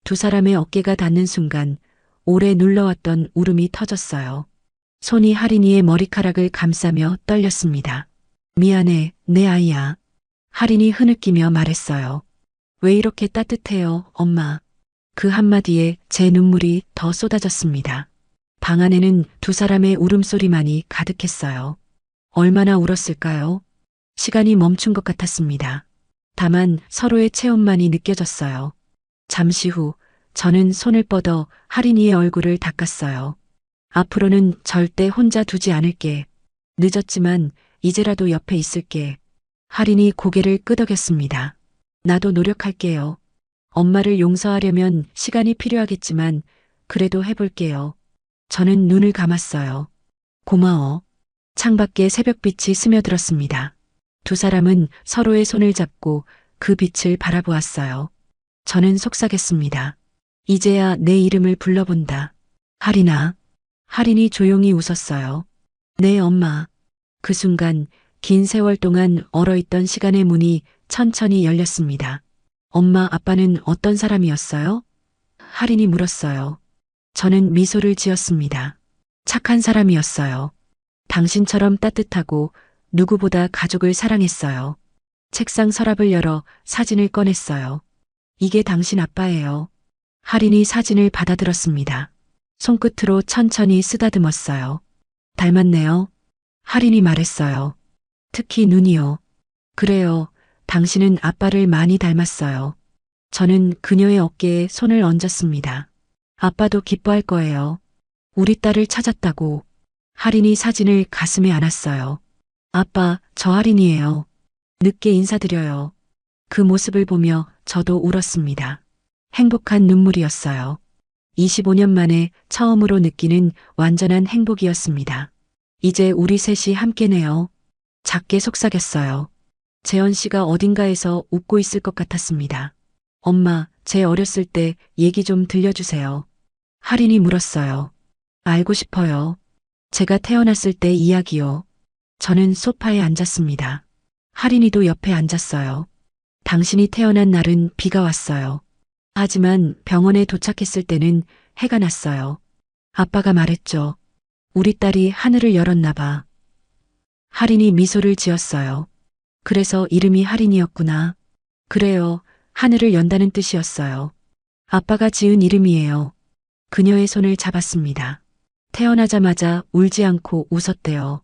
두 사람의 어깨가 닿는 순간 오래 눌러왔던 울음이 터졌어요. 손이 할인이의 머리카락을 감싸며 떨렸습니다. 미안해, 내 아이야. 할인이 흐느끼며 말했어요. 왜 이렇게 따뜻해요, 엄마. 그 한마디에 제 눈물이 더 쏟아졌습니다. 방 안에는 두 사람의 울음소리만이 가득했어요. 얼마나 울었을까요? 시간이 멈춘 것 같았습니다. 다만 서로의 체온만이 느껴졌어요. 잠시 후 저는 손을 뻗어 할인이의 얼굴을 닦았어요. 앞으로는 절대 혼자 두지 않을게. 늦었지만 이제라도 옆에 있을게. 할인이 고개를 끄덕였습니다. 나도 노력할게요. 엄마를 용서하려면 시간이 필요하겠지만 그래도 해볼게요. 저는 눈을 감았어요. 고마워. 창밖에 새벽빛이 스며들었습니다. 두 사람은 서로의 손을 잡고 그 빛을 바라보았어요. 저는 속삭였습니다. 이제야 내 이름을 불러본다. 할인아. 할인이 조용히 웃었어요. 네, 엄마. 그 순간 긴 세월 동안 얼어있던 시간의 문이 천천히 열렸습니다. 엄마, 아빠는 어떤 사람이었어요? 할인이 물었어요. 저는 미소를 지었습니다. 착한 사람이었어요. 당신처럼 따뜻하고 누구보다 가족을 사랑했어요. 책상 서랍을 열어 사진을 꺼냈어요. 이게 당신 아빠예요. 할인이 사진을 받아들었습니다. 손끝으로 천천히 쓰다듬었어요. 닮았네요. 할인이 말했어요. 특히 눈이요. 그래요. 당신은 아빠를 많이 닮았어요. 저는 그녀의 어깨에 손을 얹었습니다. 아빠도 기뻐할 거예요. 우리 딸을 찾았다고. 할인이 사진을 가슴에 안았어요. 아빠, 저 할인이에요. 늦게 인사드려요. 그 모습을 보며 저도 울었습니다. 행복한 눈물이었어요. 25년 만에 처음으로 느끼는 완전한 행복이었습니다. 이제 우리 셋이 함께네요. 작게 속삭였어요. 재현 씨가 어딘가에서 웃고 있을 것 같았습니다. 엄마, 제 어렸을 때 얘기 좀 들려주세요. 할인이 물었어요. 알고 싶어요. 제가 태어났을 때 이야기요. 저는 소파에 앉았습니다. 할인이도 옆에 앉았어요. 당신이 태어난 날은 비가 왔어요. 하지만 병원에 도착했을 때는 해가 났어요. 아빠가 말했죠. 우리 딸이 하늘을 열었나 봐. 할인이 미소를 지었어요. 그래서 이름이 할인이었구나. 그래요. 하늘을 연다는 뜻이었어요. 아빠가 지은 이름이에요. 그녀의 손을 잡았습니다. 태어나자마자 울지 않고 웃었대요.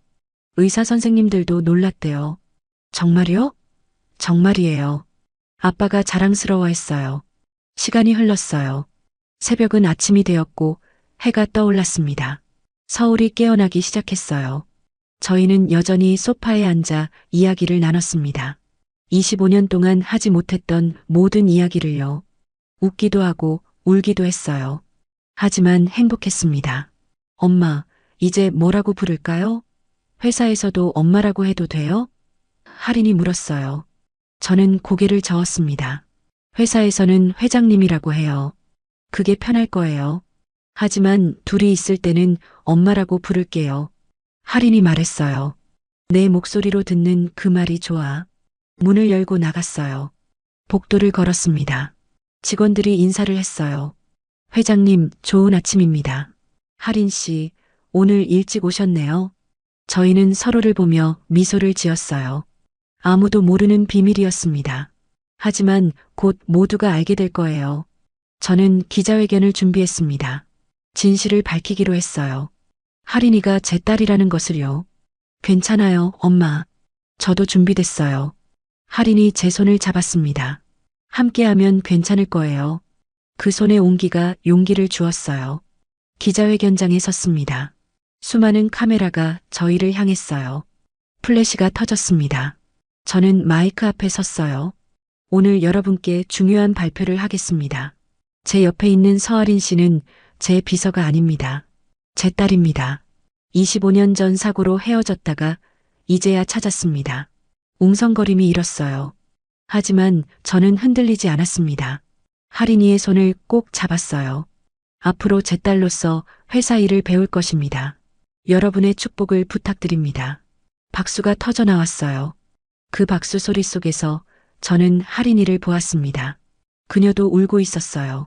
의사 선생님들도 놀랐대요. 정말요? 정말이에요. 아빠가 자랑스러워했어요. 시간이 흘렀어요. 새벽은 아침이 되었고 해가 떠올랐습니다. 서울이 깨어나기 시작했어요. 저희는 여전히 소파에 앉아 이야기를 나눴습니다. 25년 동안 하지 못했던 모든 이야기를요. 웃기도 하고 울기도 했어요. 하지만 행복했습니다. 엄마, 이제 뭐라고 부를까요? 회사에서도 엄마라고 해도 돼요? 할인이 물었어요. 저는 고개를 저었습니다. 회사에서는 회장님이라고 해요. 그게 편할 거예요. 하지만 둘이 있을 때는 엄마라고 부를게요. 할인이 말했어요. 내 목소리로 듣는 그 말이 좋아. 문을 열고 나갔어요. 복도를 걸었습니다. 직원들이 인사를 했어요. 회장님, 좋은 아침입니다. 할인 씨, 오늘 일찍 오셨네요. 저희는 서로를 보며 미소를 지었어요. 아무도 모르는 비밀이었습니다. 하지만 곧 모두가 알게 될 거예요. 저는 기자회견을 준비했습니다. 진실을 밝히기로 했어요. 할인이가 제 딸이라는 것을요. 괜찮아요, 엄마. 저도 준비됐어요. 할인이 제 손을 잡았습니다. 함께하면 괜찮을 거예요. 그 손의 온기가 용기를 주었어요. 기자회견장에 섰습니다. 수많은 카메라가 저희를 향했어요. 플래시가 터졌습니다. 저는 마이크 앞에 섰어요. 오늘 여러분께 중요한 발표를 하겠습니다. 제 옆에 있는 서할인 씨는 제 비서가 아닙니다. 제 딸입니다. 25년 전 사고로 헤어졌다가 이제야 찾았습니다. 웅성거림이 일었어요. 하지만 저는 흔들리지 않았습니다. 할인이의 손을 꼭 잡았어요. 앞으로 제 딸로서 회사 일을 배울 것입니다. 여러분의 축복을 부탁드립니다. 박수가 터져 나왔어요. 그 박수 소리 속에서 저는 할인이를 보았습니다. 그녀도 울고 있었어요.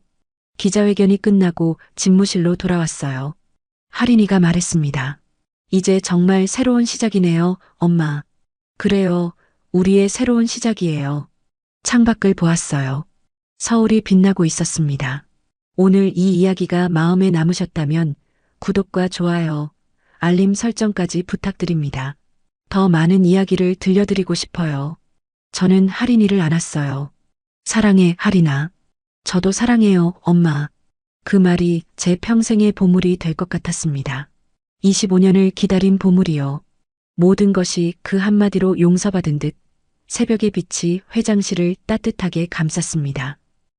기자회견이 끝나고 집무실로 돌아왔어요. 할인이가 말했습니다. 이제 정말 새로운 시작이네요, 엄마. 그래요, 우리의 새로운 시작이에요. 창밖을 보았어요. 서울이 빛나고 있었습니다. 오늘 이 이야기가 마음에 남으셨다면 구독과 좋아요, 알림 설정까지 부탁드립니다. 더 많은 이야기를 들려드리고 싶어요. 저는 할인이를 안았어요. 사랑해, 할인아. 저도 사랑해요, 엄마. 그 말이 제 평생의 보물이 될 것 같았습니다. 25년을 기다린 보물이요. 모든 것이 그 한마디로 용서받은 듯 새벽의 빛이 회장실을 따뜻하게 감쌌습니다.